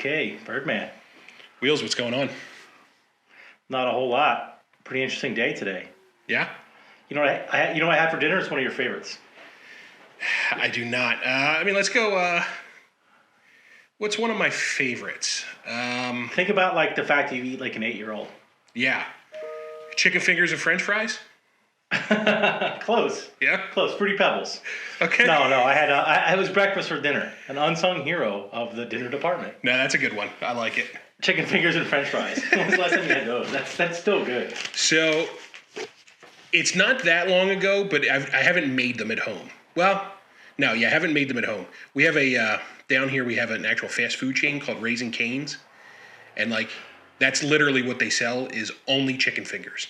Okay, Birdman. Wheels, what's going on? Not a whole lot. Pretty interesting day today. Yeah? You know what I had for dinner? It's one of your favorites. I do not. Let's go. What's one of my favorites? Think about like the fact that you eat like an 8-year-old. Yeah. Chicken fingers and French fries? Close. Yeah? Close. Fruity Pebbles. Okay. No. I was breakfast for dinner. An unsung hero of the dinner department. No, that's a good one. I like it. Chicken fingers and French fries. When was the last time you had those? That's still good. So, it's not that long ago, but I haven't made them at home. Well, no, I haven't made them at home. We have down here we have an actual fast food chain called Raising Cane's. And that's literally what they sell is only chicken fingers.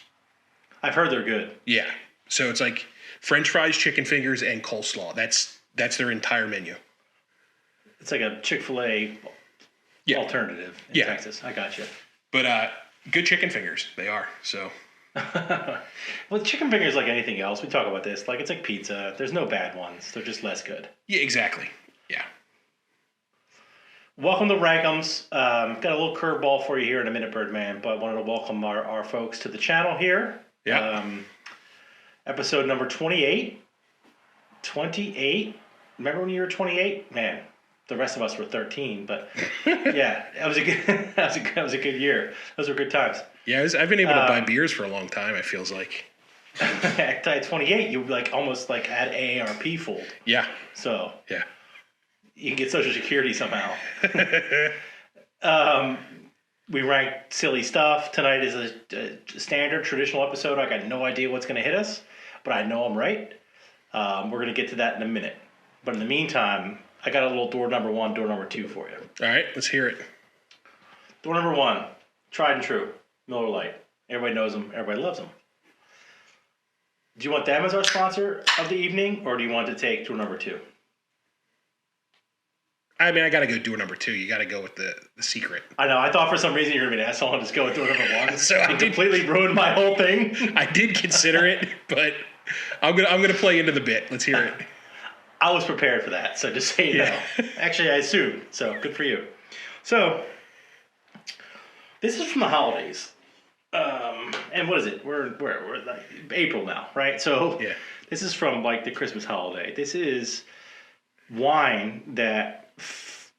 I've heard they're good. Yeah. So it's like French fries, chicken fingers, and coleslaw. That's their entire menu. It's like a Chick-fil-A alternative in Texas. I got you. But good chicken fingers, they are. So. Well, chicken fingers, like anything else, we talk about this. Like it's like pizza. There's no bad ones. They're just less good. Yeah, exactly. Yeah. Welcome to RankEmz. Got a little curveball for you here in a minute, Birdman, but I wanted to welcome our folks to the channel here. Yeah. Episode number 28. 28. Remember when you were 28? Man, the rest of us were 13, but yeah, that was a good year. Those were good times. Yeah, I've been able to buy beers for a long time, it feels like. At 28, you almost had AARP fold. Yeah. So. Yeah. You can get Social Security somehow. We rank silly stuff. Tonight is a standard, traditional episode. I got no idea what's going to hit us, but I know I'm right. We're going to get to that in a minute. But in the meantime, I got a little door number 1, door number 2 for you. All right, let's hear it. Door number 1, tried and true, Miller Lite. Everybody knows them. Everybody loves them. Do you want them as our sponsor of the evening, or do you want to take door number 2? I got to go door number 2. You got to go with the secret. I know. I thought for some reason you were going to ask someone to just go with door number 1. So I completely ruined my whole thing. I did consider it, but I'm gonna play into the bit. Let's hear it. I was prepared for that, so just so you know. Actually, I assumed. So good for you. So this is from the holidays, and what is it? We're like April now, right? So This is from the Christmas holiday. This is wine that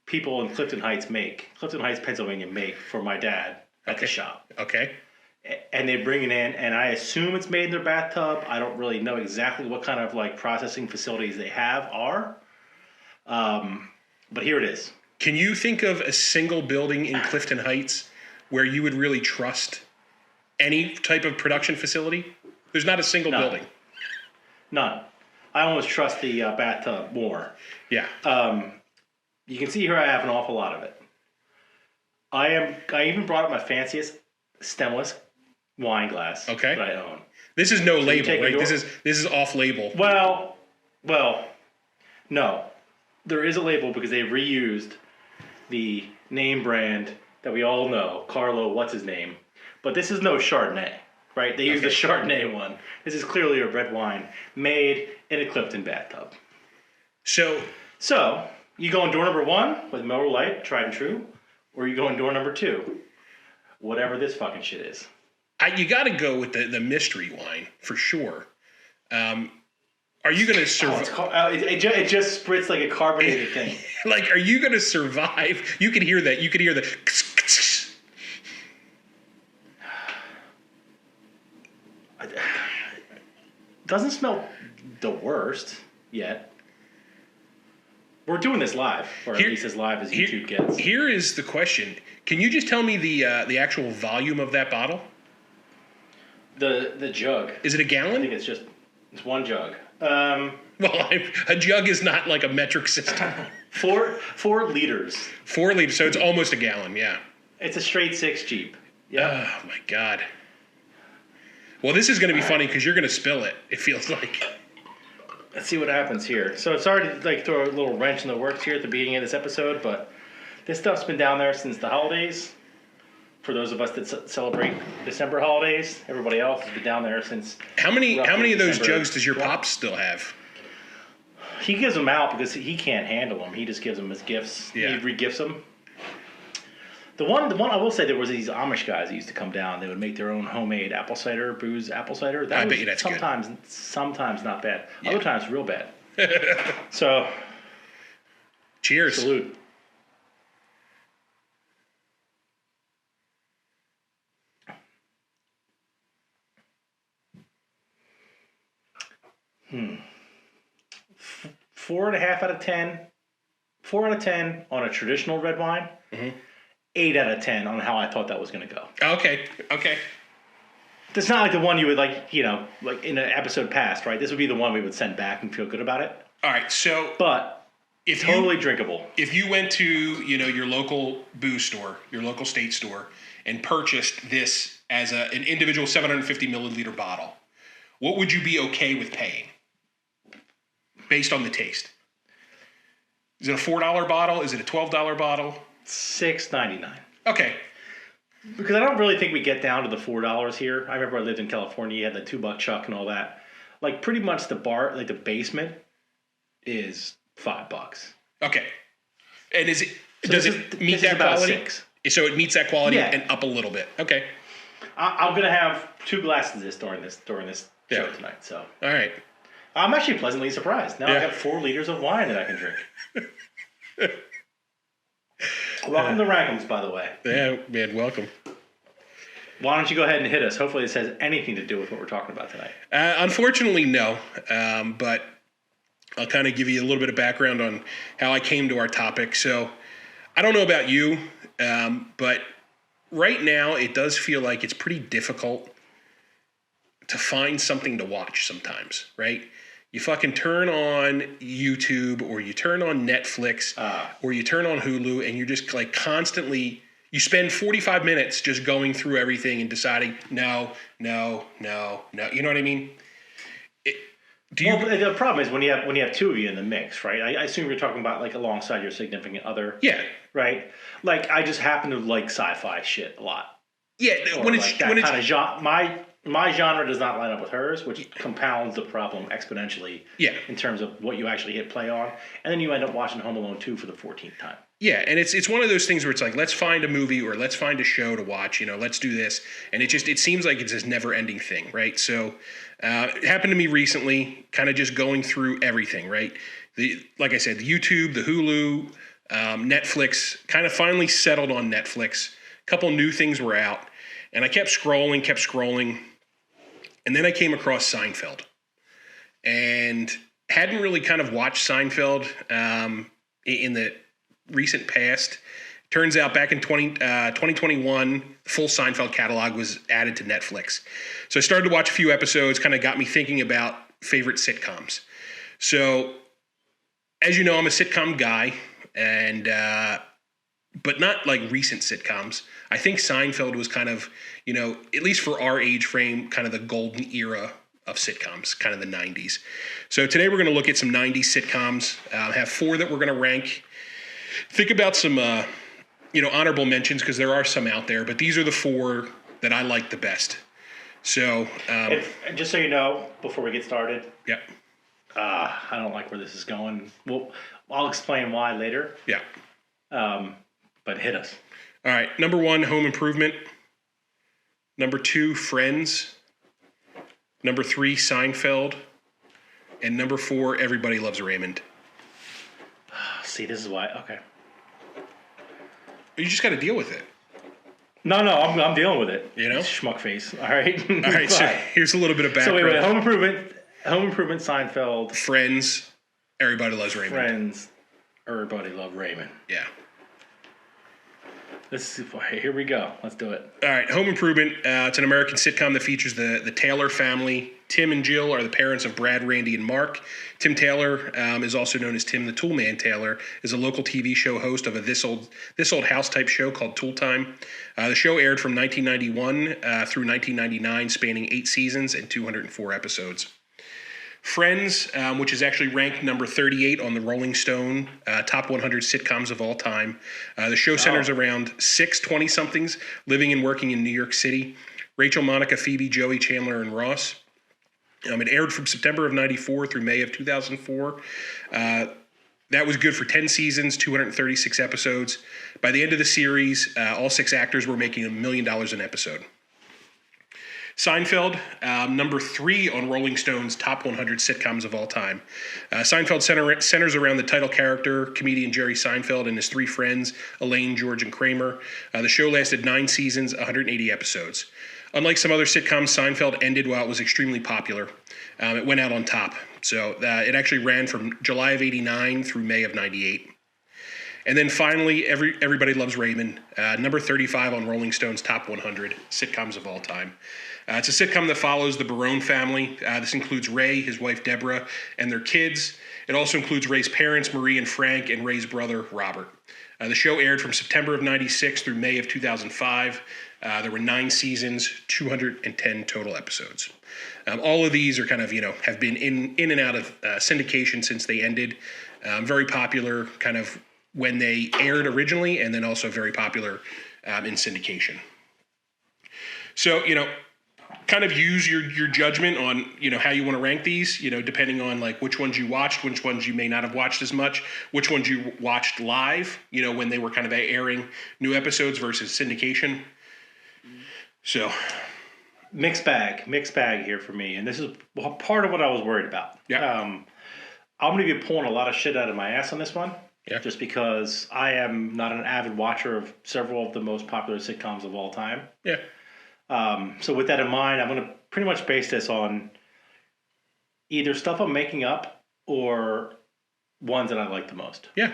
people in Clifton Heights, Pennsylvania make for my dad at the shop. Okay. And they bring it in, and I assume it's made in their bathtub. I don't really know exactly what kind of processing facilities they are. But here it is. Can you think of a single building in Clifton Heights where you would really trust any type of production facility? There's not a single building. None. I almost trust the bathtub more. Yeah. You can see here I have an awful lot of it. I even brought up my fanciest stemless wine glass that I own. This is no label, right? This is off label. Well, no. There is a label because they reused the name brand that we all know, Carlo, what's his name? But this is no Chardonnay, right? They used the Chardonnay one. This is clearly a red wine made in a Clifton bathtub. So you go in door number 1 with Miller Lite, tried and true, or you go in door number 2, whatever this fucking shit is. You got to go with the mystery wine for sure. Are you going to survive? It just spritz like a carbonated thing. Are you going to survive? You could hear that. You could hear the. Doesn't smell the worst yet. We're doing this live, or at least as live as YouTube gets. Here is the question: can you just tell me the actual volume of that bottle? The jug. Is it a gallon? I think it's one jug. Well, a jug is not like a metric system. 4 liters. 4 liters, so it's almost a gallon. Yeah. It's a straight 6 Jeep. Yeah. Oh my God. Well, this is going to be funny because you're going to spill it. It feels like. Let's see what happens here. So sorry to throw a little wrench in the works here at the beginning of this episode, but this stuff's been down there since the holidays. For those of us that celebrate December holidays, everybody else has been down there since. How many of those jugs does your pops still have? He gives them out because he can't handle them. He just gives them as gifts. Yeah. He re-gifts them. The one I will say, there was these Amish guys that used to come down. They would make their own homemade apple cider, apple cider. That I was bet you that's good. sometimes not bad. Yeah. Other times real bad. So, cheers. salute. Hmm. 4.5 out of 10. 4 out of 10 on a traditional red wine. Mm-hmm. 8 out of 10 on how I thought that was going to go. Okay. It's not like the one you would like in an episode past, right? This would be the one we would send back and feel good about it. All right. So, But if totally drinkable. If you went to your local booze store, your local state store, and purchased this as an individual 750 milliliter bottle, what would you be okay with paying based on the taste? Is it a $4 bottle? Is it a $12 bottle? $6.99. Okay. Because I don't really think we get down to the $4 here. I remember I lived in California. You had the $2 chuck and all that. Like pretty much the bar, like the basement, is $5. Okay. And does it meet this that is about quality? 6. So it meets that quality Yeah. and up a little bit. Okay. I'm gonna have 2 glasses of this during this show tonight. So All right. I'm actually pleasantly surprised. Now I got 4 liters of wine that I can drink. Welcome to RankEmz, by the way. Yeah, man, welcome. Why don't you go ahead and hit us? Hopefully this has anything to do with what we're talking about tonight. Unfortunately, no. But I'll kind of give you a little bit of background on how I came to our topic. So I don't know about you, but right now it does feel like it's pretty difficult to find something to watch sometimes, right? You fucking turn on YouTube or you turn on Netflix or you turn on Hulu and you're just like constantly, you spend 45 minutes just going through everything and deciding, no. You know what I mean? The problem is when you have 2 of you in the mix, right? I assume you're talking about like alongside your significant other. Yeah. Right? Like I just happen to like sci-fi shit a lot. Yeah. When it's kind of genre. My genre does not line up with hers, which compounds the problem exponentially. Yeah. In terms of what you actually hit play on, and then you end up watching Home Alone 2 for the 14th time. Yeah, and it's one of those things where it's like, let's find a movie or let's find a show to watch. Let's do this, and it seems like it's this never-ending thing, right? So it happened to me recently, kind of just going through everything, right? Like I said, the YouTube, the Hulu, Netflix, kind of finally settled on Netflix. A couple new things were out, and I kept scrolling. And then I came across Seinfeld and hadn't really kind of watched Seinfeld in the recent past. Turns out back in 2021, the full Seinfeld catalog was added to Netflix. So I started to watch a few episodes, kind of got me thinking about favorite sitcoms. So as you know, I'm a sitcom guy, and but not like recent sitcoms. I think Seinfeld was kind of, at least for our age frame, kind of the golden era of sitcoms, kind of the 90s. So today we're going to look at some 90s sitcoms. Have 4 that we're going to rank. Think about some, honorable mentions because there are some out there, but these are the 4 that I like the best. So, just so you know, before we get started, yeah, I don't like where this is going. Well, I'll explain why later. Yeah. But hit us. All right. Number 1, Home Improvement. Number 2, Friends. Number 3, Seinfeld. And number 4, Everybody Loves Raymond. See, this is why. Okay. You just got to deal with it. No, I'm dealing with it. Schmuck face. All right. All right. So here's a little bit of background. So wait. Home Improvement, Seinfeld. Friends. Everybody Loves Raymond. Friends. Everybody Loves Raymond. Yeah. Here we go. Let's do it. All right. Home Improvement. It's an American sitcom that features the Taylor family. Tim and Jill are the parents of Brad, Randy, and Mark. Tim Taylor is also known as Tim the Toolman Taylor, is a local TV show host of a This Old House type show called Tool Time. The show aired from 1991 through 1999, spanning 8 seasons and 204 episodes. Friends, which is actually ranked number 38 on the Rolling Stone top 100 sitcoms of all time. The show centers around 6 20-somethings living and working in New York City. Rachel, Monica, Phoebe, Joey, Chandler, and Ross. It aired from September of 94 through May of 2004. That was good for 10 seasons, 236 episodes. By the end of the series, all 6 actors were making $1 million an episode. Seinfeld, number 3 on Rolling Stone's top 100 sitcoms of all time. Seinfeld centers around the title character, comedian Jerry Seinfeld, and his 3 friends, Elaine, George, and Kramer. The show lasted 9 seasons, 180 episodes. Unlike some other sitcoms, Seinfeld ended while it was extremely popular. It went out on top. So it actually ran from July of 89 through May of 98. And then finally, Everybody Loves Raymond, number 35 on Rolling Stone's top 100 sitcoms of all time. It's a sitcom that follows the Barone family. This includes Ray, his wife Deborah, and their kids. It also includes Ray's parents, Marie and Frank, and Ray's brother, Robert. The show aired from September of 96 through May of 2005. There were 9 seasons, 210 total episodes. All of these are kind of, have been in and out of syndication since they ended. Very popular kind of when they aired originally, and then also very popular in syndication. So, kind of use your judgment on, how you want to rank these, depending on like which ones you watched, which ones you may not have watched as much, which ones you watched live, when they were kind of airing new episodes versus syndication. So mixed bag here for me. And this is part of what I was worried about. Yeah. I'm going to be pulling a lot of shit out of my ass on this one. Yeah. Just because I am not an avid watcher of several of the most popular sitcoms of all time. Yeah. So with that in mind, I'm going to pretty much base this on either stuff I'm making up or ones that I like the most. Yeah.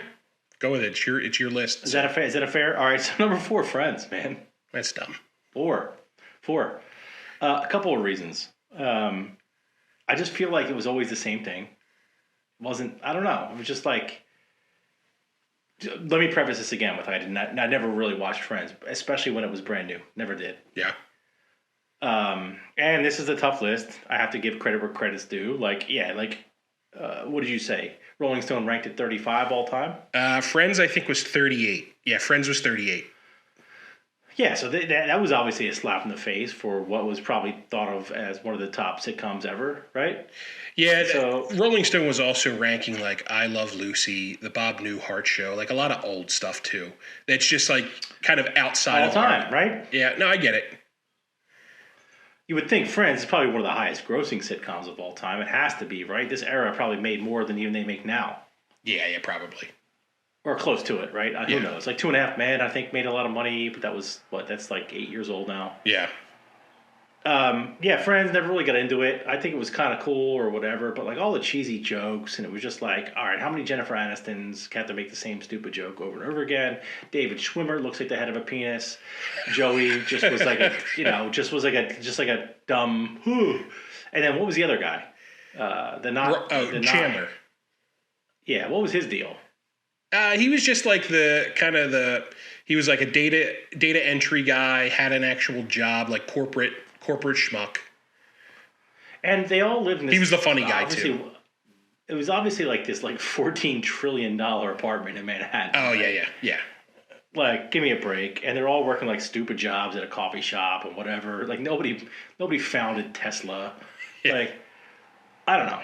Go with it. It's your list. Is that a fair? All right. So number 4, Friends, man. That's dumb. 4. A couple of reasons. I just feel like it was always the same thing. I don't know. It was just like, let me preface this again with I never really watched Friends, especially when it was brand new. Never did. Yeah. And this is a tough list. I have to give credit where credit's due. What did you say? Rolling Stone ranked at 35 all time? Friends, I think, was 38. Yeah, Friends was 38. Yeah, so that was obviously a slap in the face for what was probably thought of as one of the top sitcoms ever, right? Yeah, so Rolling Stone was also ranking like I Love Lucy, the Bob Newhart Show, like a lot of old stuff too. That's just like kind of outside all time, right? Yeah, no, I get it. You would think Friends is probably one of the highest grossing sitcoms of all time. It has to be, right? This era probably made more than even they make now. Yeah, probably. Or close to it, right? Who knows? Like 2.5 Men, I think, made a lot of money, but that was, that's like 8 years old now. Yeah. Friends, never really got into it. I think it was kind of cool or whatever, but like all the cheesy jokes, and it was just like, all right, how many Jennifer Anistons have to make the same stupid joke over and over again? David Schwimmer looks like the head of a penis. Joey just was like a, just like a dumb, And then what was the other guy? Chandler. Yeah, what was his deal? He was just like he was like a data entry guy, had an actual job, like corporate schmuck. And they all lived in this. He was the funny guy too. It was obviously like this like $14 trillion apartment in Manhattan. Oh, right? Yeah. Like, give me a break. And they're all working like stupid jobs at a coffee shop and whatever. Like nobody founded Tesla. Yeah. Like, I don't know.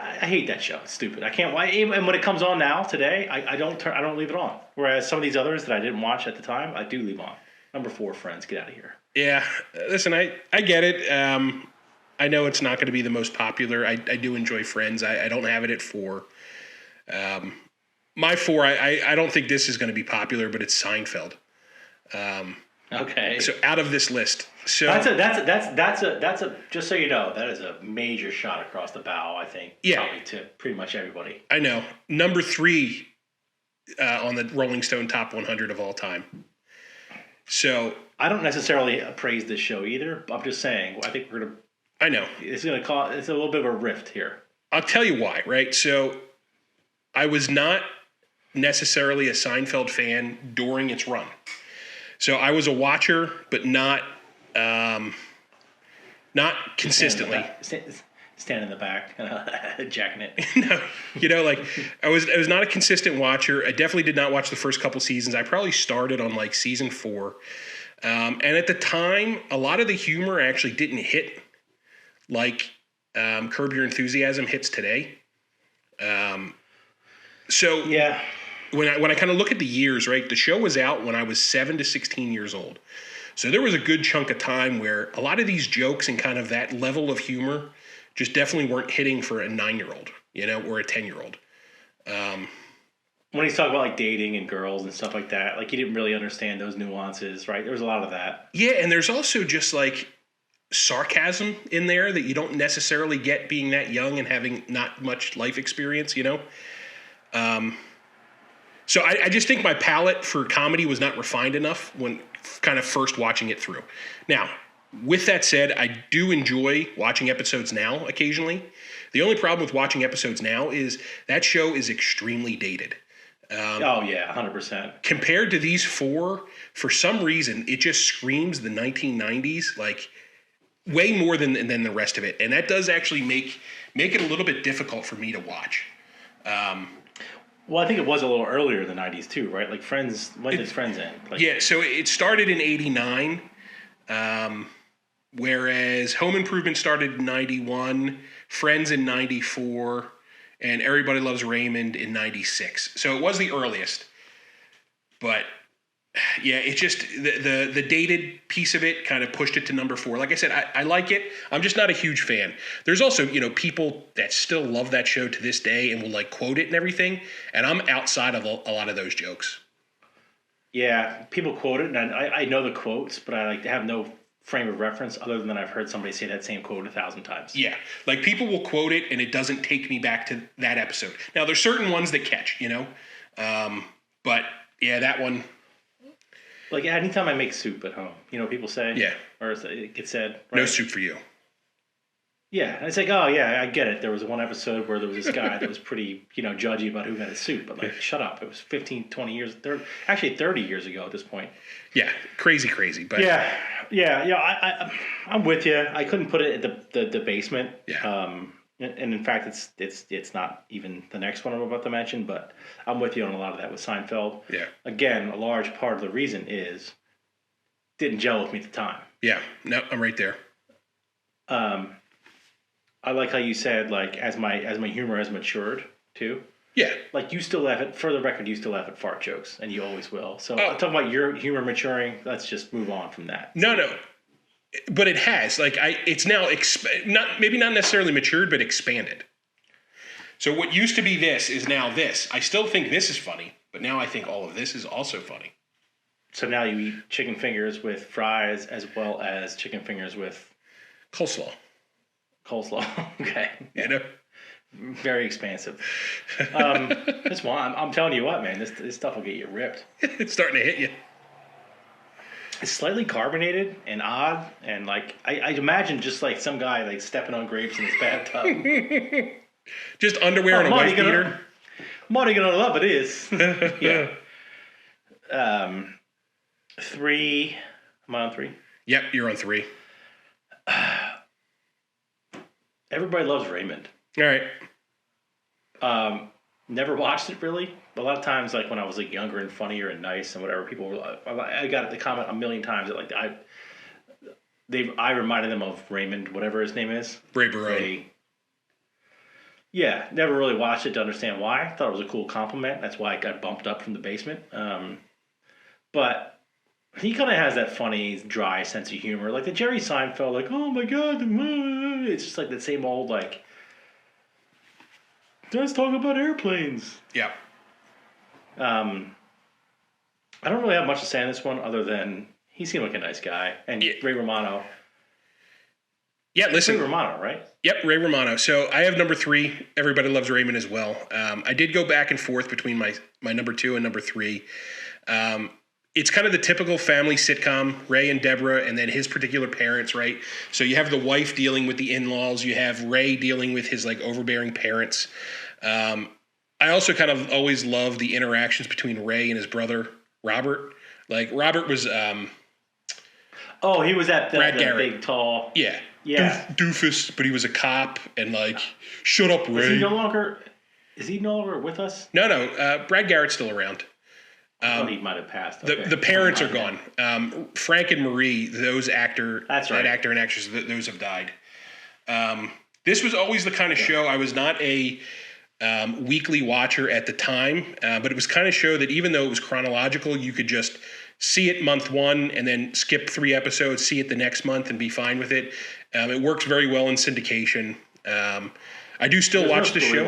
I hate that show. It's stupid. I can't. And when it comes on now today, I don't leave it on. Whereas some of these others that I didn't watch at the time, I do leave on. Number 4, Friends. Get out of here. Yeah. Listen, I get it. I know it's not going to be the most popular. I do enjoy Friends. I don't have it at 4. My 4. I don't think this is going to be popular, but it's Seinfeld. Okay. So out of this list. So that's a just so you know, that is a major shot across the bow, I think. Yeah. Probably to pretty much everybody. I know. Number 3 on the Rolling Stone top 100 of all time. So I don't necessarily praise this show either. I'm just saying, I think we're gonna. I know it's gonna cause. It's a little bit of a rift here. I'll tell you why. Right. So I was not necessarily a Seinfeld fan during its run. So I was a watcher, but not consistently. Stand in the back, jacking it. No, I was not a consistent watcher. I definitely did not watch the first couple seasons. I probably started on like season 4. And at the time, a lot of the humor actually didn't hit like Curb Your Enthusiasm hits today. So Yeah. when I kind of look at the years, right, the show was out when I was 7 to 16 years old. So there was a good chunk of time where a lot of these jokes and kind of that level of humor just definitely weren't hitting for a 9-year-old, or a 10-year-old. When he's talking about like dating and girls and stuff like that, like he didn't really understand those nuances, right? There was a lot of that. Yeah, and there's also just like sarcasm in there that you don't necessarily get being that young and having not much life experience, So I just think my palate for comedy was not refined enough when kind of first watching it through. Now, with that said, I do enjoy watching episodes now occasionally. The only problem with watching episodes now is that show is extremely dated. Oh, yeah, 100%. Compared to these four, for some reason, it just screams the 1990s, like way more than the rest of it. And that does actually make it a little bit difficult for me to watch. Well, I think it was a little earlier in the 90s too, right? Like Friends, when did Friends end? Yeah, so it started in 89, whereas Home Improvement started in 91, Friends in 94, and Everybody Loves Raymond in 96. So it was the earliest. But yeah, it just the dated piece of it kind of pushed it to number 4. Like I said, I like it. I'm just not a huge fan. There's also, people that still love that show to this day and will like quote it and everything. And I'm outside of a lot of those jokes. Yeah, people quote it, and I know the quotes, but I like to have no frame of reference other than I've heard somebody say that same quote 1,000 times. Yeah, like people will quote it, and it doesn't take me back to that episode. Now, there's certain ones that catch, but yeah, that one. Like anytime I make soup at home, people say, yeah, or it gets said, right? No soup for you. Yeah, and it's like, oh yeah, I get it. There was one episode where there was this guy that was pretty, judgy about who got his soup, but like, shut up. It was 15, 20 years, actually 30 years ago at this point. Yeah, crazy, but yeah. I'm with you. I couldn't put it at the basement. Yeah. And in fact, it's not even the next one I'm about to mention, but I'm with you on a lot of that with Seinfeld. Yeah. Again, a large part of the reason is didn't gel with me at the time. Yeah. No, I'm right there. I like how you said, like, as my humor has matured too. Yeah. Like, you still laugh at, for the record, you still laugh at fart jokes, and you always will. So, talking about your humor maturing, let's just move on from that. No. But it has. Like, it's now, maybe not necessarily matured, but expanded. So what used to be this is now this. I still think this is funny, but now I think all of this is also funny. So now you eat chicken fingers with fries as well as chicken fingers with... Coleslaw. Okay. Yeah. Very expansive. This one, I'm telling you what, man, this stuff will get you ripped. It's starting to hit you. It's slightly carbonated and odd, and like I imagine just like some guy like stepping on grapes in his bathtub. Just underwear and a wife beater. Marty gonna love it is. Yeah. 3. Am I on 3? Yep, you're on 3. Everybody Loves Raymond. All right. Never watched it really. A lot of times, like when I was like younger and funnier and nice and whatever, people were. I got the comment a million times that like I reminded them of Raymond, whatever his name is. Ray. Yeah, never really watched it to understand why. I thought it was a cool compliment. That's why I got bumped up from the basement. But he kind of has that funny, dry sense of humor, like the Jerry Seinfeld, like, oh my god, it's just like the same old like. Let's talk about airplanes. Yeah. I don't really have much to say on this one other than he seemed like a nice guy. And yeah. Ray Romano. Yeah, listen. Ray Romano, right? Yep, Ray Romano. So I have number 3. Everybody Loves Raymond as well. I did go back and forth between my number 2 and number 3. It's kind of the typical family sitcom, Ray and Deborah, and then his particular parents, right? So you have the wife dealing with the in-laws. You have Ray dealing with his like overbearing parents. I also kind of always love the interactions between Ray and his brother, Robert. Like, Robert was... he was that big, tall... Yeah. Yeah. Doofus, but he was a cop, and like, shut up, Ray. Is he no longer with us? No. Brad Garrett's still around. I thought he might have passed. Okay. The parents are gone. Frank and Marie, those actor... That's right. That actor and actress, those have died. This was always the kind of show I was not a weekly watcher at the time, but it was kind of show that even though it was chronological, you could just see it month one and then skip 3 episodes, see it the next month and be fine with it. It works very well in syndication. I do still watch the show.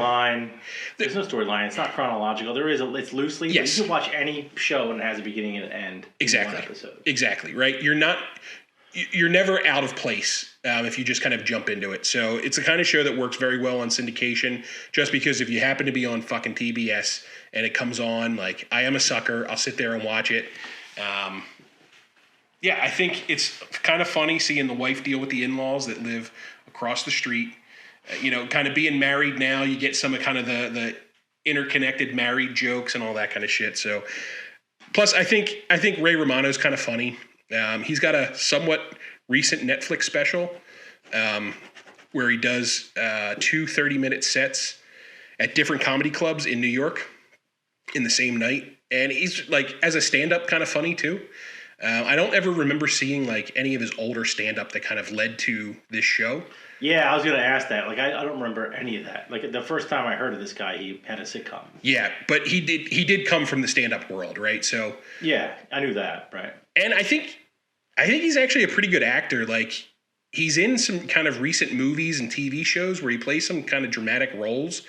There's no storyline. It's not chronological. There is it's loosely. Yes. You can watch any show and it has a beginning and an end. Exactly. In one episode. Exactly. Right. You're never out of place if you just kind of jump into it. So it's the kind of show that works very well on syndication. Just because if you happen to be on fucking TBS and it comes on, like I am a sucker, I'll sit there and watch it. Yeah, I think it's kind of funny seeing the wife deal with the in-laws that live across the street. Kind of being married now, you get some of kind of the interconnected married jokes and all that kind of shit. So, plus I think Ray Romano's kind of funny. He's got a somewhat recent Netflix special where he does 2 30-minute sets at different comedy clubs in New York in the same night. And he's like, as a stand-up, kind of funny too. I don't ever remember seeing like any of his older stand-up that kind of led to this show. Yeah, I was going to ask that. Like, I don't remember any of that. Like, the first time I heard of this guy, he had a sitcom. Yeah, but he did come from the stand-up world, right? So yeah, I knew that, right? And I think he's actually a pretty good actor. Like, he's in some kind of recent movies and TV shows where he plays some kind of dramatic roles.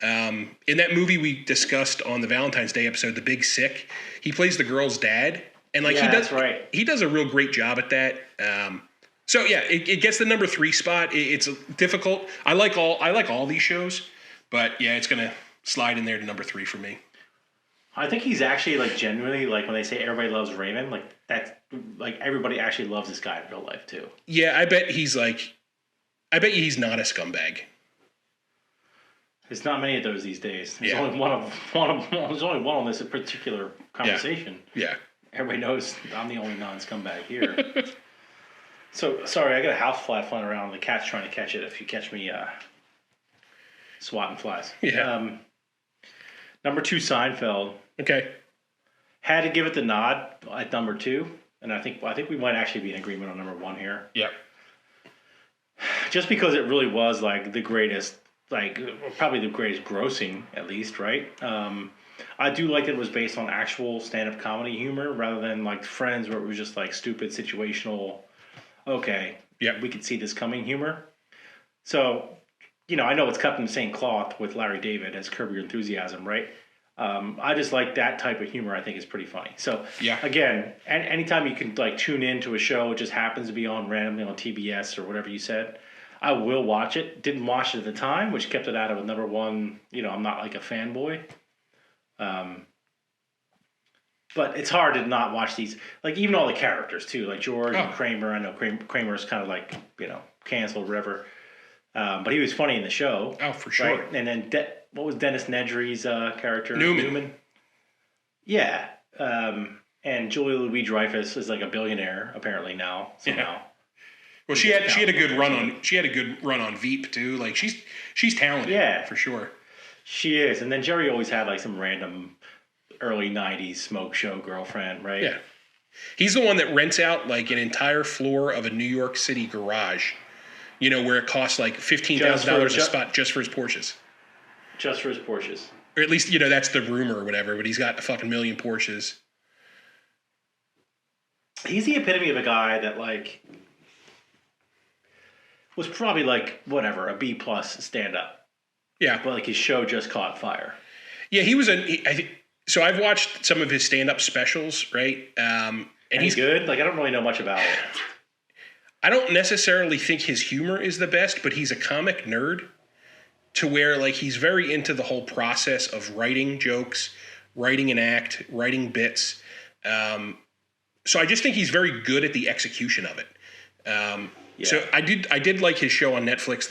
In that movie we discussed on the Valentine's Day episode, The Big Sick, he plays the girl's dad, and like that's right. He does a real great job at that. So yeah, it gets the number 3 spot. It's difficult. I like all these shows, but yeah, it's gonna slide in there to number 3 for me. I think he's actually like genuinely like when they say everybody loves Raymond, like that's like everybody actually loves this guy in real life too. Yeah, I bet he's not a scumbag. There's not many of those these days. There's Yeah. only there's only one on this particular conversation. Yeah. Everybody knows I'm the only non-scumbag here. So, sorry, I got a housefly flying around. The cat's trying to catch it if you catch me swatting flies. Yeah. Number 2, Seinfeld. Okay. Had to give it the nod at number 2. And I think we might actually be in agreement on number 1 here. Yeah. Just because it really was like the greatest, like probably the greatest grossing, at least, right? I do like that it was based on actual stand-up comedy humor rather than like Friends where it was just like stupid situational, okay, yeah, we could see this coming humor. So, I know it's cut from the same cloth with Larry David as Curb Your Enthusiasm, right? I just like that type of humor. I think is pretty funny. So, yeah, again, anytime you can like tune into a show, it just happens to be on randomly on TBS or whatever you said, I will watch it. Didn't watch it at the time, which kept it out of number 1. I'm not like a fanboy. But it's hard to not watch these, like even all the characters too, like George and Kramer. I know Kramer's kind of like, canceled, whatever. But he was funny in the show. Oh, for sure. Right? And then what was Dennis Nedry's character? Newman. Yeah. And Julia Louis-Dreyfus is like a billionaire apparently now somehow. Yeah. Well, she had a good run on Veep too. Like she's talented. Yeah, for sure. She is. And then Jerry always had like some random early 90s smoke show girlfriend, right? Yeah. He's the one that rents out like an entire floor of a New York City garage, where it costs like $15,000 a spot just for his Porsches. Just for his Porsches. Or at least, that's the rumor or whatever, but he's got a fucking million Porsches. He's the epitome of a guy that like was probably like, whatever, a B+ stand-up. Yeah. But like his show just caught fire. Yeah, so I've watched some of his stand-up specials, right? And he's good? Like, I don't really know much about it. I don't necessarily think his humor is the best, but he's a comic nerd to where, like, he's very into the whole process of writing jokes, writing an act, writing bits. So I just think he's very good at the execution of it. Yeah. So I did like his show on Netflix,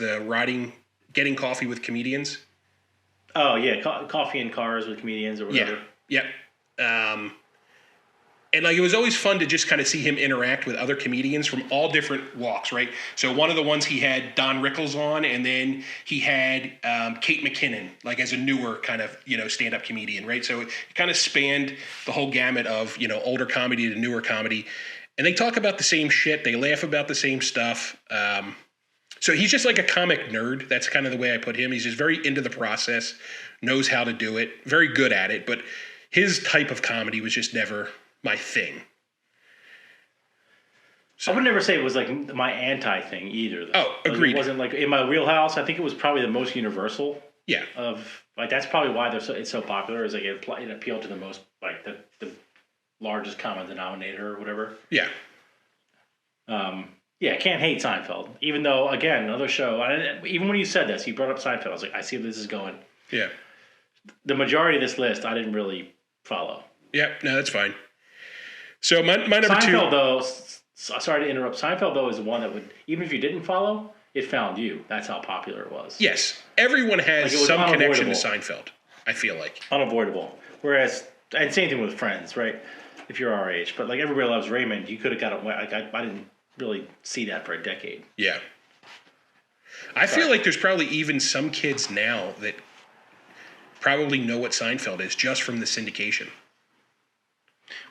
Getting Coffee with Comedians. Oh, yeah, Coffee in Cars with Comedians or whatever. Yeah. And like it was always fun to just kind of see him interact with other comedians from all different walks, right? So one of the ones he had Don Rickles on, and then he had Kate McKinnon, like as a newer kind of stand-up comedian, right? So it kind of spanned the whole gamut of older comedy to newer comedy, and they talk about the same shit, they laugh about the same stuff. So he's just like a comic nerd. That's kind of the way I put him. He's just very into the process, knows how to do it, very good at it. But his type of comedy was just never my thing. So, I would never say it was like my anti thing either. Though. Oh, agreed. It wasn't like in my wheelhouse. I think it was probably the most universal. Yeah. Of like that's probably why it's so popular. Is like it appealed to the most like the largest common denominator or whatever. Yeah. Yeah, I can't hate Seinfeld. Even though again another show. Even when you said this, you brought up Seinfeld. I was like, I see where this is going. Yeah. The majority of this list, I didn't really follow. Yeah. No, that's fine. So my number Seinfeld, 2. Seinfeld though. Sorry to interrupt. Seinfeld, though, is the one that would, even if you didn't follow, it found you. That's how popular it was. Yes. Everyone has like some connection to Seinfeld, I feel like. Unavoidable. Whereas, and same thing with Friends, right? If you're our age. But like everybody loves Raymond, you could have got it. Like, I didn't really see that for a decade. Yeah. I feel like there's probably even some kids now that probably know what Seinfeld is just from the syndication.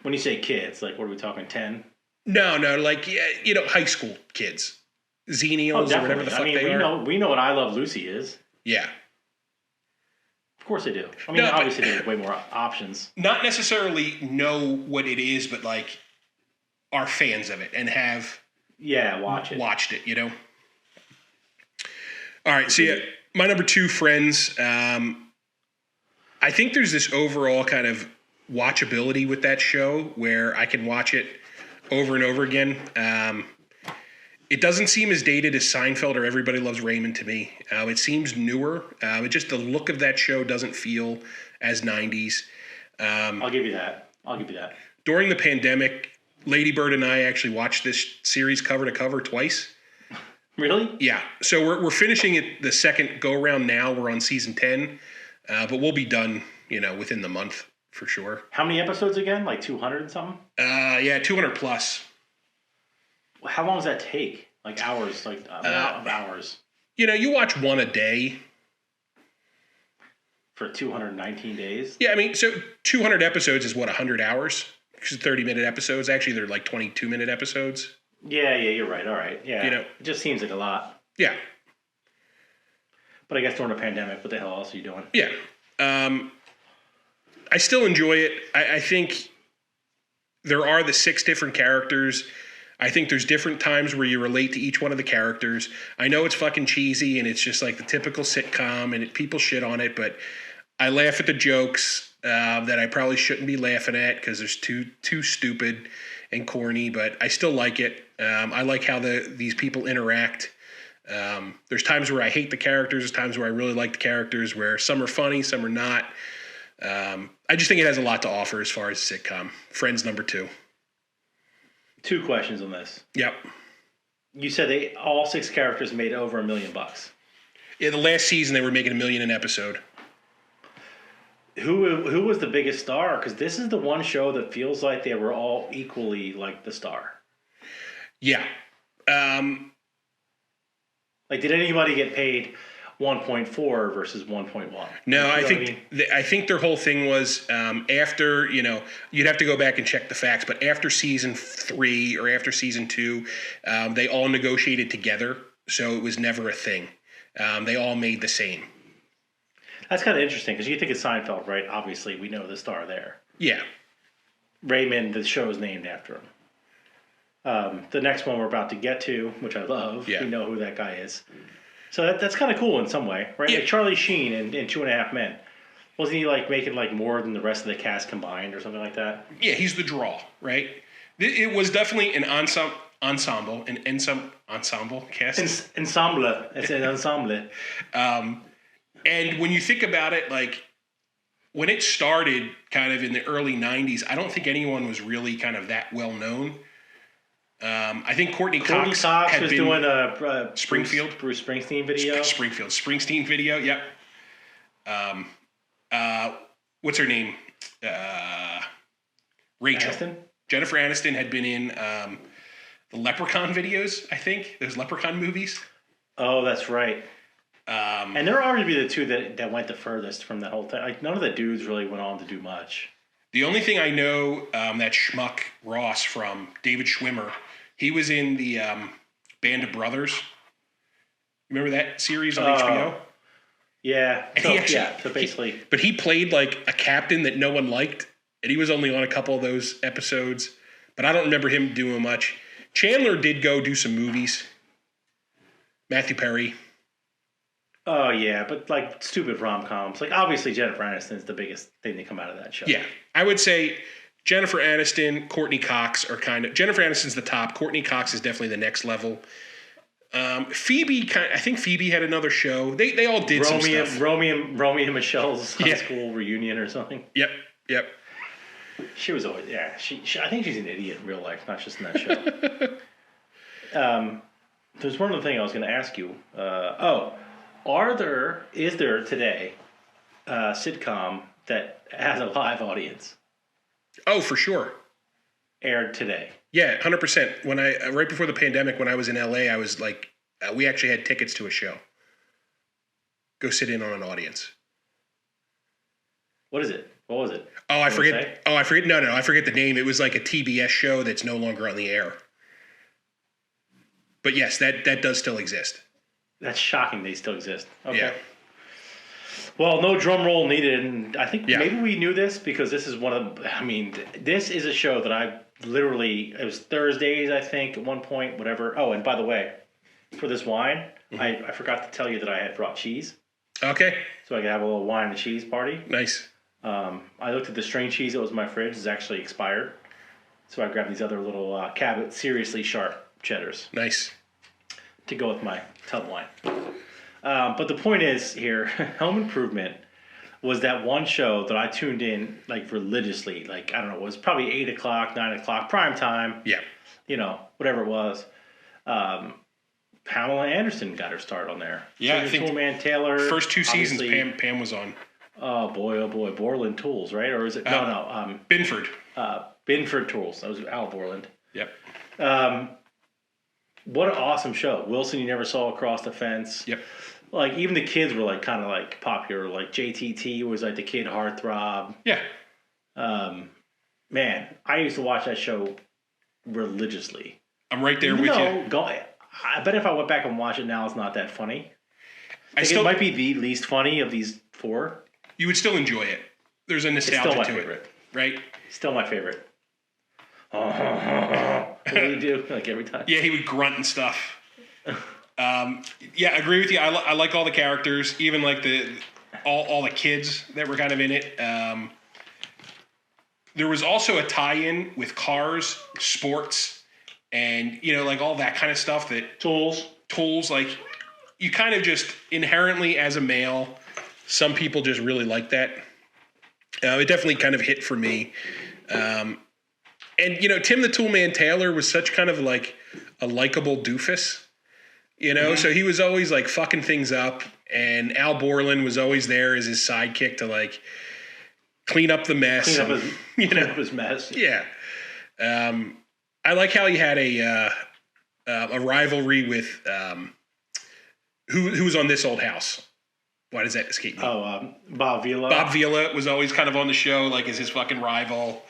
When you say kids, like what are we talking, 10? No, like, high school kids. Xenials or whatever the fuck they are. We know what I Love Lucy is. Yeah. Of course they do. I mean, obviously there's way more options. Not necessarily know what it is, but like are fans of it and have watched it, All right, so yeah, my number 2, Friends. I think there's this overall kind of watchability with that show where I can watch it over and over again. It doesn't seem as dated as Seinfeld or Everybody Loves Raymond to me. It seems newer. The look of that show doesn't feel as 90s. I'll give you that. During the pandemic, Lady Bird and I actually watched this series cover to cover twice. Really? Yeah. So we're finishing it the second go around now. We're on season 10, but we'll be done, within the month. For sure. How many episodes again? Like 200 and something? Yeah, 200 plus. How long does that take? Like hours, of hours. You watch one a day. For 219 days? Yeah, I mean, so 200 episodes is what, 100 hours? 30-minute episodes. Actually, they're like 22-minute episodes. Yeah, you're right. All right. Yeah. It just seems like a lot. Yeah. But I guess during a pandemic, what the hell else are you doing? Yeah. I still enjoy it. I think there are the 6 different characters. I think there's different times where you relate to each one of the characters. I know it's fucking cheesy and it's just like the typical sitcom and people shit on it, but I laugh at the jokes that I probably shouldn't be laughing at because there's too stupid and corny, but I still like it. I like how these people interact. There's times where I hate the characters. There's times where I really like the characters, where some are funny, some are not. I just think it has a lot to offer as far as sitcom. Friends number 2. 2 questions on this. Yep. You said all 6 characters made over $1 million. Yeah, the last season they were making $1 million an episode. Who was the biggest star? Because this is the one show that feels like they were all equally like the star. Yeah. Like, did anybody get paid 1.4 versus 1.1? No, I think their whole thing was after, you'd have to go back and check the facts, but after season 3 or after season 2, they all negotiated together, so it was never a thing. They all made the same. That's kind of interesting because you think it's Seinfeld, right? Obviously, we know the star there. Yeah. Raymond, the show is named after him. The next one we're about to get to, which I love, we know who that guy is. So that's kind of cool in some way, right? Yeah. Like Charlie Sheen in 2.5 Men. Wasn't he like making like more than the rest of the cast combined or something like that? Yeah, he's the draw, right? It was definitely an ensemble cast. Ensemble. It's an ensemble. And when you think about it, like when it started kind of in the early 90s, I don't think anyone was really kind of that well known. I think Courtney Cox was doing a Springfield. Bruce Springsteen video. Springsteen video, yep. What's her name? Rachel. Aniston? Jennifer Aniston had been in the Leprechaun videos, I think. Those Leprechaun movies. Oh, that's right. And they're arguably the 2 that went the furthest from that whole thing. Like, none of the dudes really went on to do much. The only thing I know that schmuck Ross from, David Schwimmer, he was in the Band of Brothers. Remember that series on Oh. HBO? Yeah. And So, he actually, so basically, but he played like a captain that no one liked, and he was only on a couple of those episodes. But I don't remember him doing much. Chandler did go do some movies. Matthew Perry. oh yeah, but like stupid rom-coms. Like obviously Jennifer Aniston's the biggest thing to come out of that show. Yeah, I would say Jennifer Aniston, Courtney Cox are kind of. Jennifer Aniston's the top. Courtney Cox is definitely the next level. Phoebe, I think Phoebe had another show. They all did some stuff. Romeo and Michelle's high school reunion or something. Yep. She was always She I think she's an idiot in real life, not just in that show. There's one other thing I was going to ask you. Is there today a sitcom that has a live audience Oh, for sure. aired today? Yeah, 100%. When right before the pandemic, when I was in LA, I was like, we actually had tickets to a show. Go sit in on an audience. What is it? What was it? Oh, I forget. Say? Oh, I forget. No, I forget the name. It was like a TBS show that's no longer on the air. But yes, that does still exist. That's shocking they still exist. Okay. Yeah. Well, no drum roll needed, and I think maybe we knew this because this is one of the, this is a show that I literally, it was Thursdays, I think, at one point, whatever. Oh, and by the way, for this wine, I forgot to tell you that I had brought cheese. Okay. So I could have a little wine and cheese party. Nice. I looked at the string cheese that was in my fridge. It's actually expired. So I grabbed these other little Cabot Seriously Sharp cheddars. Nice. To go with my tub wine. But the point is here, Home Improvement was that one show that I tuned in like religiously. Like, I don't know, it was probably 8 o'clock, 9 o'clock, prime time. Yeah. Whatever it was. Pamela Anderson got her start on there. Yeah, I think Toolman Taylor. First 2 seasons, Pam was on. Oh boy, Borland Tools, right? Or is it Binford. Binford Tools. That was Al Borland. Yep. What an awesome show. Wilson, you never saw across the fence. Yep. Like, even the kids were, like, kind of, like, popular. Like, JTT was, like, the kid heartthrob. Yeah. Man, I used to watch that show religiously. I'm right there with you. I bet if I went back and watched it now, it's not that funny. It might be the least funny of these 4. You would still enjoy it. There's a nostalgia to it. Right? Still my favorite. What do you do? Like every time? Yeah, he would grunt and stuff. Yeah, I agree with you. I like all the characters, even like all the kids that were kind of in it. There was also a tie-in with cars, sports, and like all that kind of stuff. That tools. Like you kind of just inherently as a male, some people just really like that. It definitely kind of hit for me. And, Tim the Toolman Taylor was such kind of like a likable doofus, So he was always like fucking things up. And Al Borland was always there as his sidekick to like clean up the mess. Clean up his mess. Yeah. I like how he had a rivalry with who was on This Old House. Why does that escape me? Oh, Bob Vila. Bob Vila was always kind of on the show, like as his fucking rival.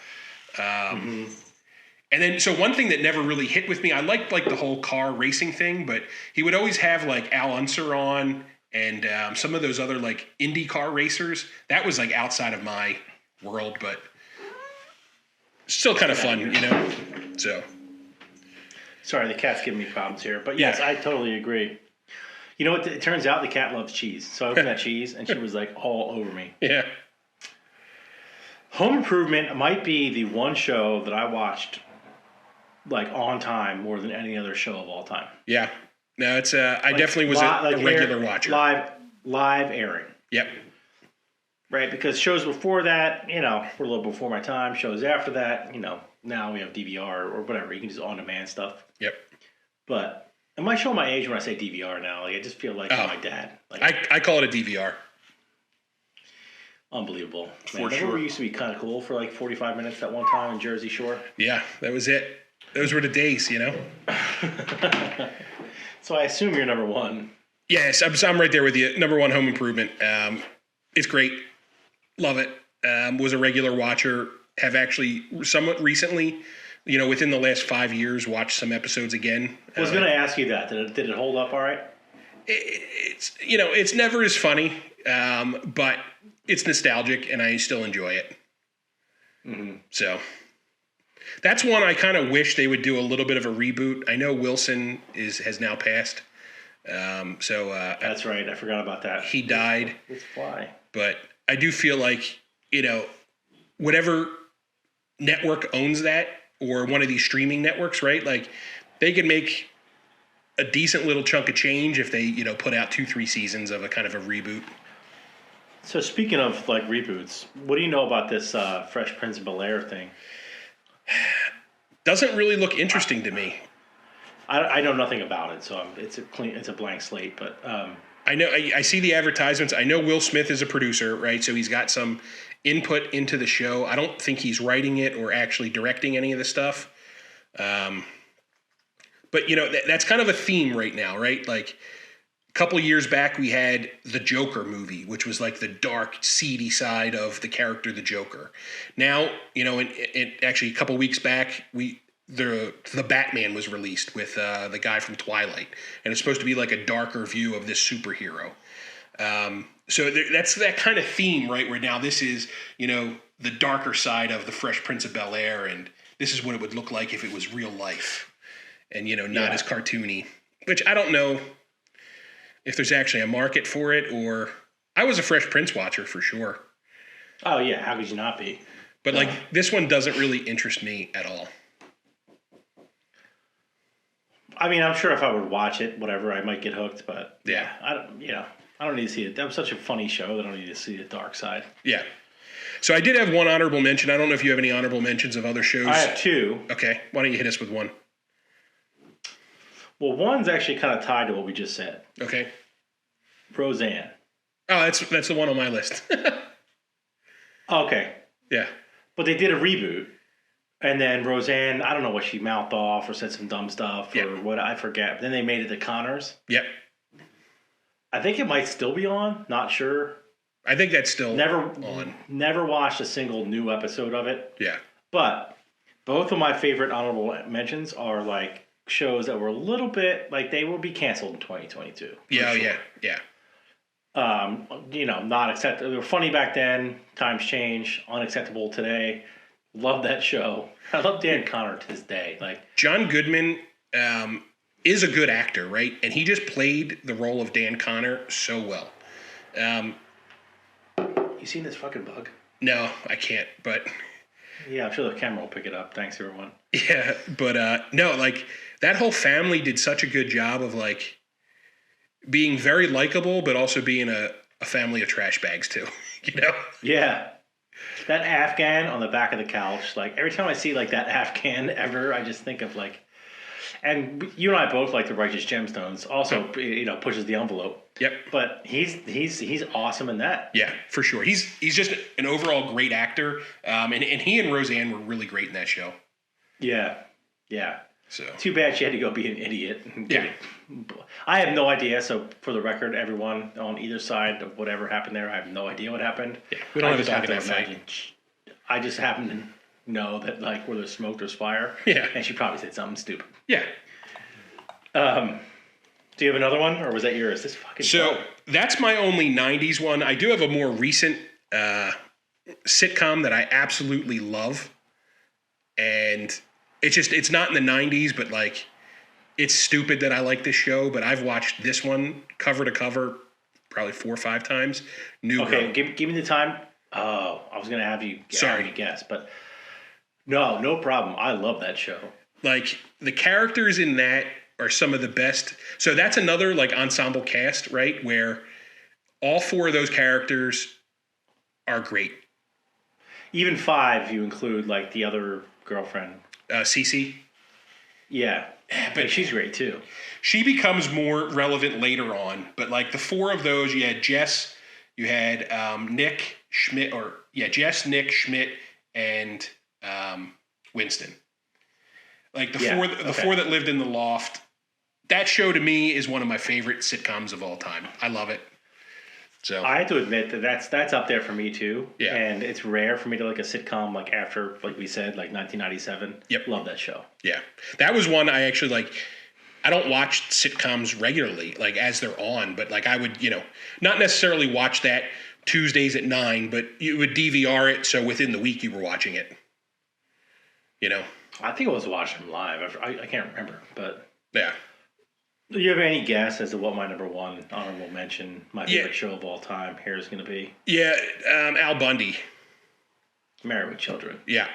And then, so one thing that never really hit with me, I liked like the whole car racing thing, but he would always have like Al Unser on and some of those other like Indy car racers. That was like outside of my world, but still kind of fun, So. Sorry, the cat's giving me problems here, but yes, I totally agree. You know what? It turns out the cat loves cheese. So I opened that cheese and she was like all over me. Yeah. Home Improvement might be the one show that I watched like on time more than any other show of all time. Yeah. No, it's I definitely was a regular watcher. Live airing. Yep. Right, because shows before that, were a little before my time. Shows after that, now we have DVR or whatever. You can just on-demand stuff. Yep. But am I showing my age when I say DVR now? Like I just feel like my dad. Like, I call it a DVR. Unbelievable. For sure. We used to be kind of cool for like 45 minutes that one time in Jersey Shore. Yeah, that was it. Those were the days, So I assume you're number one. Yes, I'm right there with you. Number one, Home Improvement. It's great. Love it. Was a regular watcher. Have actually somewhat recently, within the last 5 years, watched some episodes again. I was going to ask you that. Did it hold up all right? it's it's never as funny, but it's nostalgic, and I still enjoy it. Mm-hmm. So that's one I kind of wish they would do a little bit of a reboot. I know Wilson has now passed. That's right. I forgot about that. He died. It's why. But I do feel like, whatever network owns that, or one of these streaming networks, right? Like, they could make a decent little chunk of change if they, put out 2-3 seasons of a kind of a reboot. So speaking of like reboots, what do you know about this Fresh Prince of Bel-Air thing? Doesn't really look interesting to me. I know nothing about it, so it's a blank slate. But I know I see the advertisements. I know Will Smith is a producer, right? So he's got some input into the show. I don't think he's writing it or actually directing any of the stuff. But that's kind of a theme right now, right? Like a couple of years back, we had the Joker movie, which was like the dark, seedy side of the character, the Joker. Now, actually a couple of weeks back, the Batman was released with the guy from Twilight, and it's supposed to be like a darker view of this superhero. So that's that kind of theme, right? Where now this is, the darker side of the Fresh Prince of Bel-Air, and this is what it would look like if it was real life, and not as cartoony. Which I don't know if there's actually a market for it, or I was a Fresh Prince watcher for sure. Oh yeah, how could you not be? But like this one doesn't really interest me at all. I mean, I'm sure if I would watch it, whatever, I might get hooked. But yeah, I don't need to see it. That was such a funny show that I don't need to see the dark side. Yeah. So I did have one honorable mention. I don't know if you have any honorable mentions of other shows. I have two. Okay, why don't you hit us with one? Well, one's actually kind of tied to what we just said. Okay. Roseanne. Oh, that's the one on my list. Okay. Yeah. But they did a reboot. And then Roseanne, I don't know what she mouthed off or said some dumb stuff or what, I forget. But then they made it the Connors. Yep. I think it might still be on. Not sure. I think that's still on. Never watched a single new episode of it. Yeah. But both of my favorite honorable mentions are like shows that were a little bit like they will be canceled in 2022. Yeah, sure. yeah. Not acceptable. They were funny back then. Times change. Unacceptable today. Love that show. I love Dan Connor to this day. Like John Goodman is a good actor, right? And he just played the role of Dan Connor so well. You seen this fucking bug? No, I can't. But yeah, I'm sure the camera will pick it up. Thanks, everyone. Yeah, but no, like that whole family did such a good job of like being very likable, but also being a family of trash bags too. Yeah. That Afghan on the back of the couch, like every time I see like that Afghan ever, I just think of like, and you and I both like the Righteous Gemstones. Also, pushes the envelope. Yep. But he's awesome in that. Yeah, for sure. He's just an overall great actor. And he and Roseanne were really great in that show. Yeah. So too bad she had to go be an idiot. Yeah. I have no idea. So for the record, everyone on either side of whatever happened there, I have no idea what happened. Yeah, we don't have to talk about fight. I just happen to know that like where there's smoke, there's fire. Yeah. And she probably said something stupid. Yeah. Do you have another one, or was that yours? This fucking. So fun. That's my only '90s one. I do have a more recent sitcom that I absolutely love, and it's not in the '90s, but like it's stupid that I like this show. But I've watched this one cover to cover probably 4 or 5 times. New Girl. Give me the time. Oh, I was gonna have you. Guess, but no problem. I love that show. Like the characters in that are some of the best. So that's another like ensemble cast, right? Where all 4 of those characters are great. Even 5, you include like the other girlfriend, Cece. Yeah, but she's great too. She becomes more relevant later on, but like the 4 of those, you had Jess, you had Nick, Schmidt, Jess, Nick, Schmidt, and Winston. Like the 4 that lived in the loft. That show to me is one of my favorite sitcoms of all time. I love it. So I have to admit that's up there for me too. Yeah. And it's rare for me to like a sitcom like after, like we said, like 1997. Yep. Love that show. Yeah. That was one I actually like. I don't watch sitcoms regularly, like as they're on, but like I would, not necessarily watch that Tuesdays at 9, but you would DVR it, so within the week you were watching it. I think I was watching them live. I can't remember, but Yeah. do you have any guess as to what my number one honorable mention, my favorite show of all time here is going to be? Yeah, Al Bundy. Married with Children. Yeah.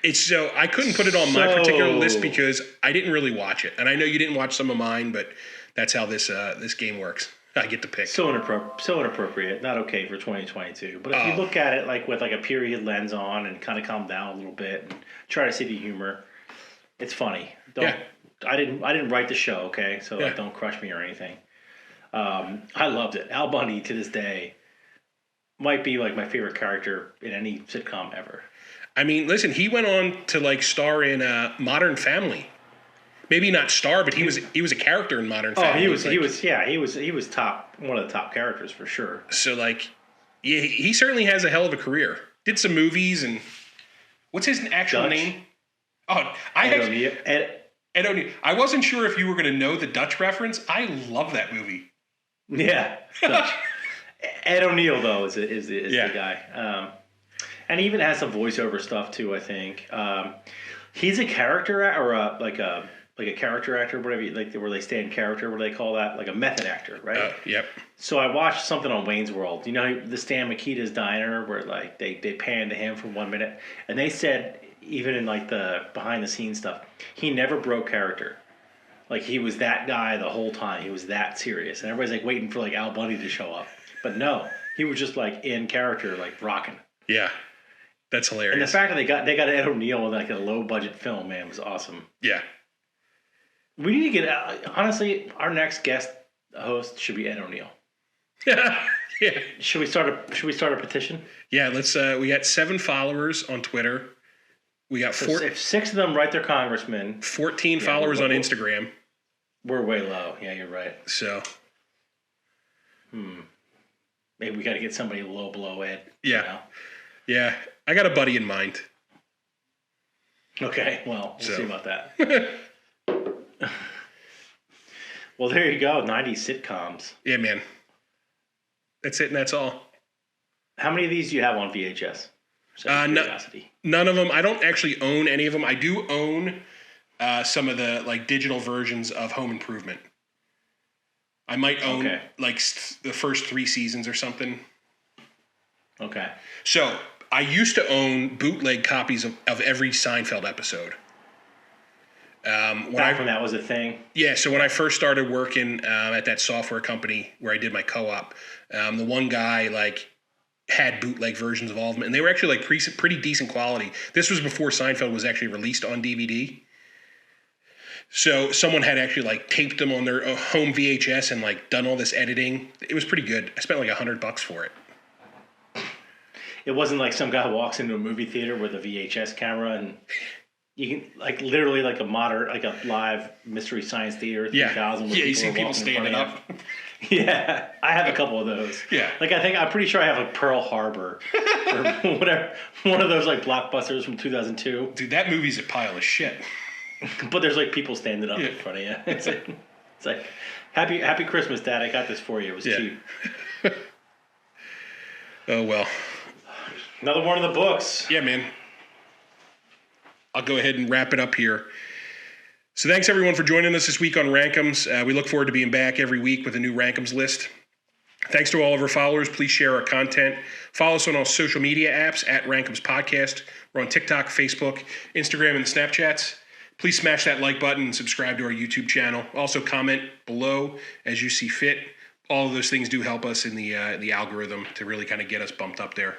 I couldn't put it on my particular list because I didn't really watch it. And I know you didn't watch some of mine, but that's how this game works. I get to pick. So inappropriate. Not okay for 2022. But if you look at it like with like a period lens on and kind of calm down a little bit and try to see the humor, it's funny. I didn't write the show, okay? So like, don't crush me or anything. I loved it. Al Bundy to this day might be like my favorite character in any sitcom ever. I mean, listen, he went on to like star in Modern Family. Maybe not star, but he was a character in Modern Family. He was top, one of the top characters for sure. So like, yeah, he certainly has a hell of a career. Did some movies and what's his actual name? Oh, Ed O'Neill. I wasn't sure if you were going to know the Dutch reference. I love that movie. Yeah, Dutch. Ed O'Neill though is the guy, and he even has some voiceover stuff too. I think he's a character or a character actor, whatever, like where they stay in character. What do they call that? Like a method actor, right? Yep. So I watched something on Wayne's World. You know the Stan Mikita's diner where like they pan to him for 1 minute, and they said even in like the behind the scenes stuff, he never broke character. Like he was that guy the whole time. He was that serious, and everybody's like waiting for like Al Bundy to show up, but no, he was just like in character, like rocking. Yeah, that's hilarious. And the fact that they got Ed O'Neill in like a low budget film, man, was awesome. Yeah. We need to get honestly, our next guest host should be Ed O'Neill. Yeah. Should we start a petition? Yeah, let's we got 7 followers on Twitter. We got if 6 of them write their congressman, 14 followers on Instagram. We're way low. Yeah, you're right. So maybe we got to get somebody low below Ed. Yeah. Yeah. I got a buddy in mind. Okay, well, we'll see about that. Well, there you go. 90s sitcoms. Yeah, man. That's it, and that's all. How many of these do you have on VHS? None of them. I don't actually own any of them. I do own some of the like digital versions of Home Improvement. I might own like the first 3 seasons or something. Okay. So I used to own bootleg copies of every Seinfeld episode. Back when that was a thing? Yeah, so when I first started working at that software company where I did my co-op, the one guy like had bootleg versions of all of them, and they were actually like pretty decent quality. This was before Seinfeld was actually released on DVD. So someone had actually like taped them on their home VHS and like done all this editing. It was pretty good. I spent like $100 for it. It wasn't like some guy walks into a movie theater with a VHS camera and you can like literally like a modern, like a live Mystery Science Theater 3000. Yeah, you see people standing up. Yeah, I have a couple of those. Yeah. Like I'm pretty sure I have like Pearl Harbor or whatever, one of those like blockbusters from 2002. Dude, that movie's a pile of shit. But there's like people standing up in front of you. It's like happy Christmas, Dad. I got this for you. It was cheap. Oh well. Another one of the books. Yeah, man. I'll go ahead and wrap it up here. So thanks everyone for joining us this week on RankEmz. We look forward to being back every week with a new RankEmz list. Thanks to all of our followers. Please share our content. Follow us on all social media apps at RankEmz Podcast. We're on TikTok, Facebook, Instagram, and the Snapchats. Please smash that like button and subscribe to our YouTube channel. Also comment below as you see fit. All of those things do help us in the algorithm to really kind of get us bumped up there.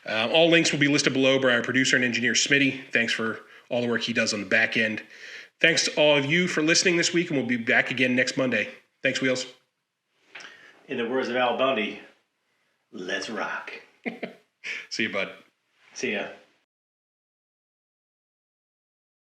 All links will be listed below by our producer and engineer, Smitty. Thanks for all the work he does on the back end. Thanks to all of you for listening this week, and we'll be back again next Monday. Thanks, Wheelz. In the words of Al Bundy, let's rock. See you, bud. See ya.